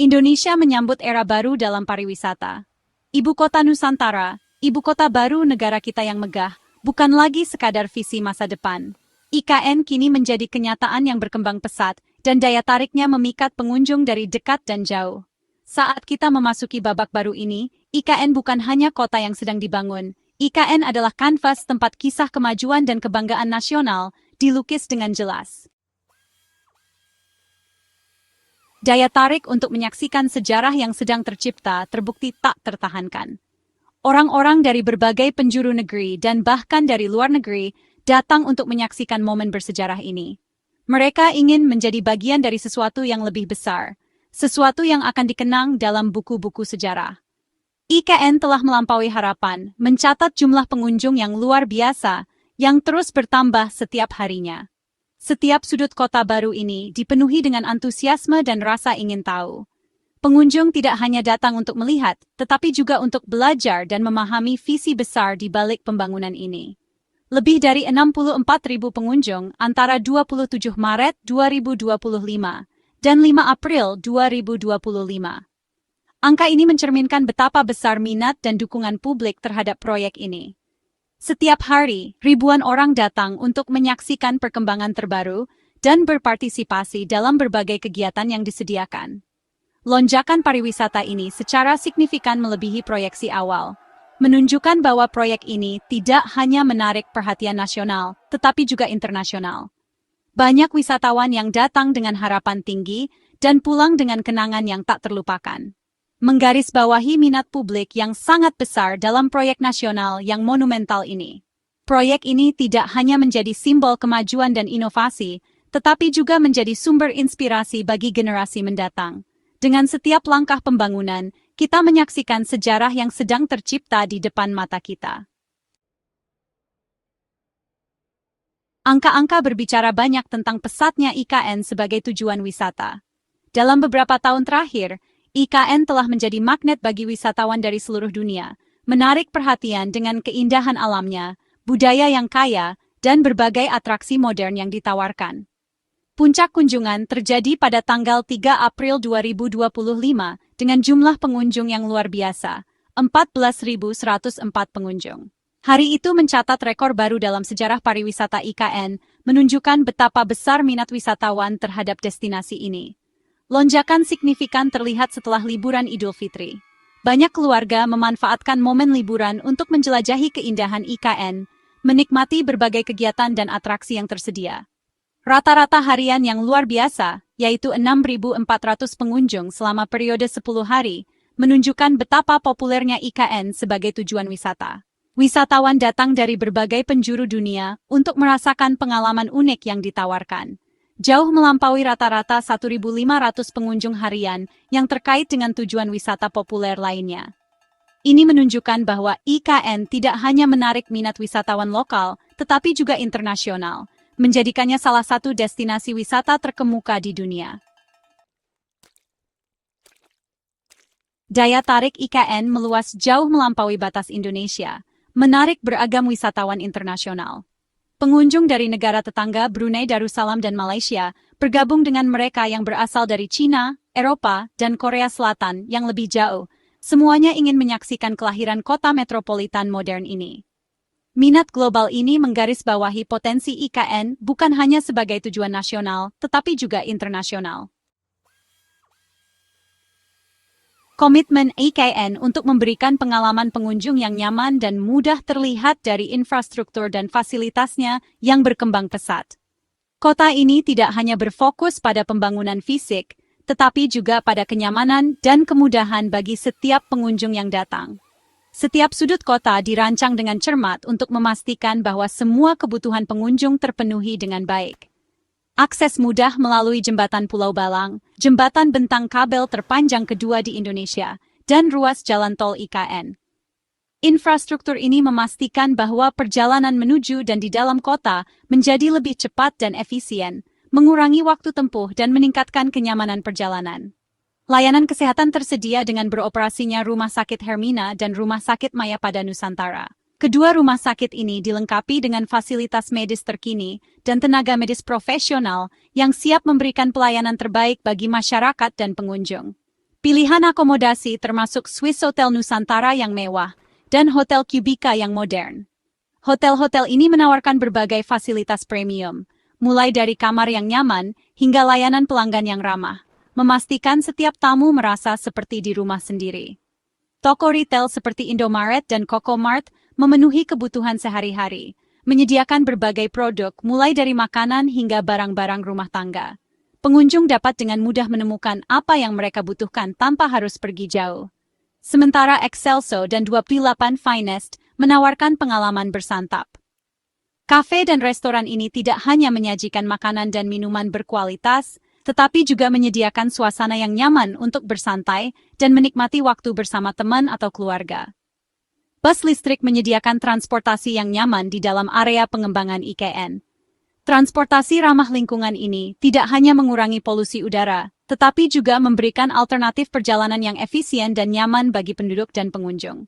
Indonesia menyambut era baru dalam pariwisata. Ibu kota Nusantara, ibu kota baru negara kita yang megah, bukan lagi sekadar visi masa depan. IKN kini menjadi kenyataan yang berkembang pesat, dan daya tariknya memikat pengunjung dari dekat dan jauh. Saat kita memasuki babak baru ini, IKN bukan hanya kota yang sedang dibangun. IKN adalah kanvas tempat kisah kemajuan dan kebanggaan nasional dilukis dengan jelas. Daya tarik untuk menyaksikan sejarah yang sedang tercipta terbukti tak tertahankan. Orang-orang dari berbagai penjuru negeri dan bahkan dari luar negeri datang untuk menyaksikan momen bersejarah ini. Mereka ingin menjadi bagian dari sesuatu yang lebih besar, sesuatu yang akan dikenang dalam buku-buku sejarah. IKN telah melampaui harapan, mencatat jumlah pengunjung yang luar biasa, yang terus bertambah setiap harinya. Setiap sudut kota baru ini dipenuhi dengan antusiasme dan rasa ingin tahu. Pengunjung tidak hanya datang untuk melihat, tetapi juga untuk belajar dan memahami visi besar di balik pembangunan ini. Lebih dari 64.000 pengunjung antara 27 Maret 2025 dan 5 April 2025. Angka ini mencerminkan betapa besar minat dan dukungan publik terhadap proyek ini. Setiap hari, ribuan orang datang untuk menyaksikan perkembangan terbaru dan berpartisipasi dalam berbagai kegiatan yang disediakan. Lonjakan pariwisata ini secara signifikan melebihi proyeksi awal, menunjukkan bahwa proyek ini tidak hanya menarik perhatian nasional, tetapi juga internasional. Banyak wisatawan yang datang dengan harapan tinggi dan pulang dengan kenangan yang tak terlupakan. Menggarisbawahi minat publik yang sangat besar dalam proyek nasional yang monumental ini. Proyek ini tidak hanya menjadi simbol kemajuan dan inovasi, tetapi juga menjadi sumber inspirasi bagi generasi mendatang. Dengan setiap langkah pembangunan, kita menyaksikan sejarah yang sedang tercipta di depan mata kita. Angka-angka berbicara banyak tentang pesatnya IKN sebagai tujuan wisata. Dalam beberapa tahun terakhir, IKN telah menjadi magnet bagi wisatawan dari seluruh dunia, menarik perhatian dengan keindahan alamnya, budaya yang kaya, dan berbagai atraksi modern yang ditawarkan. Puncak kunjungan terjadi pada tanggal 3 April 2025 dengan jumlah pengunjung yang luar biasa, 14.104 pengunjung. Hari itu mencatat rekor baru dalam sejarah pariwisata IKN, menunjukkan betapa besar minat wisatawan terhadap destinasi ini. Lonjakan signifikan terlihat setelah liburan Idul Fitri. Banyak keluarga memanfaatkan momen liburan untuk menjelajahi keindahan IKN, menikmati berbagai kegiatan dan atraksi yang tersedia. Rata-rata harian yang luar biasa, yaitu 6.400 pengunjung selama periode 10 hari, menunjukkan betapa populernya IKN sebagai tujuan wisata. Wisatawan datang dari berbagai penjuru dunia untuk merasakan pengalaman unik yang ditawarkan. Jauh melampaui rata-rata 1.500 pengunjung harian yang terkait dengan tujuan wisata populer lainnya. Ini menunjukkan bahwa IKN tidak hanya menarik minat wisatawan lokal, tetapi juga internasional, menjadikannya salah satu destinasi wisata terkemuka di dunia. Daya tarik IKN meluas jauh melampaui batas Indonesia, menarik beragam wisatawan internasional. Pengunjung dari negara tetangga Brunei Darussalam dan Malaysia bergabung dengan mereka yang berasal dari China, Eropa, dan Korea Selatan yang lebih jauh. Semuanya ingin menyaksikan kelahiran kota metropolitan modern ini. Minat global ini menggarisbawahi potensi IKN bukan hanya sebagai tujuan nasional, tetapi juga internasional. Komitmen IKN untuk memberikan pengalaman pengunjung yang nyaman dan mudah terlihat dari infrastruktur dan fasilitasnya yang berkembang pesat. Kota ini tidak hanya berfokus pada pembangunan fisik, tetapi juga pada kenyamanan dan kemudahan bagi setiap pengunjung yang datang. Setiap sudut kota dirancang dengan cermat untuk memastikan bahwa semua kebutuhan pengunjung terpenuhi dengan baik. Akses mudah melalui jembatan Pulau Balang, jembatan bentang kabel terpanjang kedua di Indonesia, dan ruas jalan tol IKN. Infrastruktur ini memastikan bahwa perjalanan menuju dan di dalam kota menjadi lebih cepat dan efisien, mengurangi waktu tempuh dan meningkatkan kenyamanan perjalanan. Layanan kesehatan tersedia dengan beroperasinya Rumah Sakit Hermina dan Rumah Sakit Mayapada Nusantara. Kedua rumah sakit ini dilengkapi dengan fasilitas medis terkini dan tenaga medis profesional yang siap memberikan pelayanan terbaik bagi masyarakat dan pengunjung. Pilihan akomodasi termasuk Swiss Hotel Nusantara yang mewah dan Hotel Cubica yang modern. Hotel-hotel ini menawarkan berbagai fasilitas premium, mulai dari kamar yang nyaman hingga layanan pelanggan yang ramah, memastikan setiap tamu merasa seperti di rumah sendiri. Toko retail seperti Indomaret dan Cocomart memenuhi kebutuhan sehari-hari, menyediakan berbagai produk mulai dari makanan hingga barang-barang rumah tangga. Pengunjung dapat dengan mudah menemukan apa yang mereka butuhkan tanpa harus pergi jauh. Sementara Excelso dan 28 Finest menawarkan pengalaman bersantap. Kafe dan restoran ini tidak hanya menyajikan makanan dan minuman berkualitas, tetapi juga menyediakan suasana yang nyaman untuk bersantai dan menikmati waktu bersama teman atau keluarga. Bus listrik menyediakan transportasi yang nyaman di dalam area pengembangan IKN. Transportasi ramah lingkungan ini tidak hanya mengurangi polusi udara, tetapi juga memberikan alternatif perjalanan yang efisien dan nyaman bagi penduduk dan pengunjung.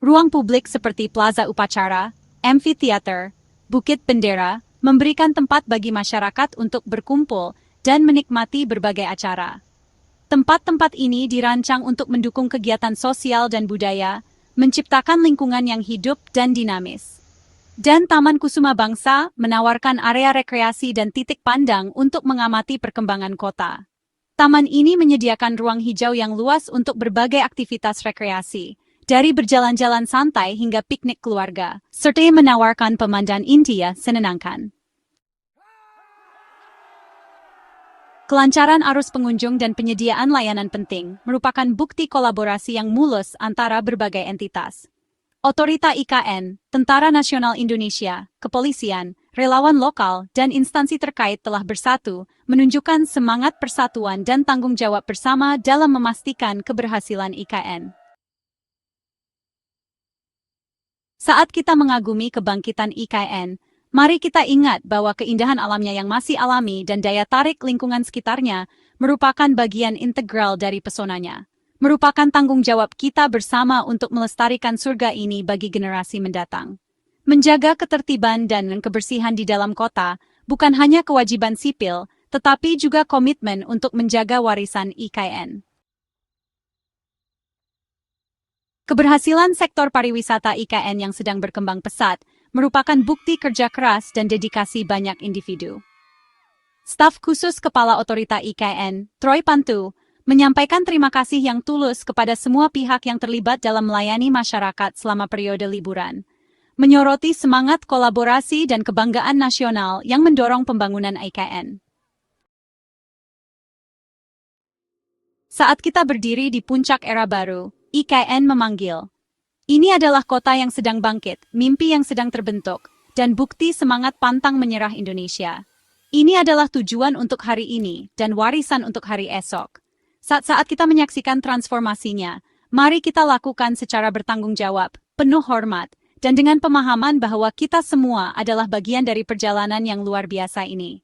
Ruang publik seperti Plaza Upacara, Amphitheater, Bukit Bendera memberikan tempat bagi masyarakat untuk berkumpul dan menikmati berbagai acara. Tempat-tempat ini dirancang untuk mendukung kegiatan sosial dan budaya, menciptakan lingkungan yang hidup dan dinamis. Dan Taman Kusuma Bangsa menawarkan area rekreasi dan titik pandang untuk mengamati perkembangan kota. Taman ini menyediakan ruang hijau yang luas untuk berbagai aktivitas rekreasi, dari berjalan-jalan santai hingga piknik keluarga, serta menawarkan pemandangan India menenangkan. Kelancaran arus pengunjung dan penyediaan layanan penting merupakan bukti kolaborasi yang mulus antara berbagai entitas. Otorita IKN, Tentara Nasional Indonesia, Kepolisian, relawan lokal, dan instansi terkait telah bersatu, menunjukkan semangat persatuan dan tanggung jawab bersama dalam memastikan keberhasilan IKN. Saat kita mengagumi kebangkitan IKN, mari kita ingat bahwa keindahan alamnya yang masih alami dan daya tarik lingkungan sekitarnya merupakan bagian integral dari pesonanya. Merupakan tanggung jawab kita bersama untuk melestarikan surga ini bagi generasi mendatang. Menjaga ketertiban dan kebersihan di dalam kota bukan hanya kewajiban sipil, tetapi juga komitmen untuk menjaga warisan IKN. Keberhasilan sektor pariwisata IKN yang sedang berkembang pesat merupakan bukti kerja keras dan dedikasi banyak individu. Staf khusus Kepala Otorita IKN, Troy Pantu, menyampaikan terima kasih yang tulus kepada semua pihak yang terlibat dalam melayani masyarakat selama periode liburan, menyoroti semangat kolaborasi dan kebanggaan nasional yang mendorong pembangunan IKN. Saat kita berdiri di puncak era baru, IKN memanggil. Ini adalah kota yang sedang bangkit, mimpi yang sedang terbentuk, dan bukti semangat pantang menyerah Indonesia. Ini adalah tujuan untuk hari ini dan warisan untuk hari esok. Saat-saat kita menyaksikan transformasinya, mari kita lakukan secara bertanggung jawab, penuh hormat, dan dengan pemahaman bahwa kita semua adalah bagian dari perjalanan yang luar biasa ini.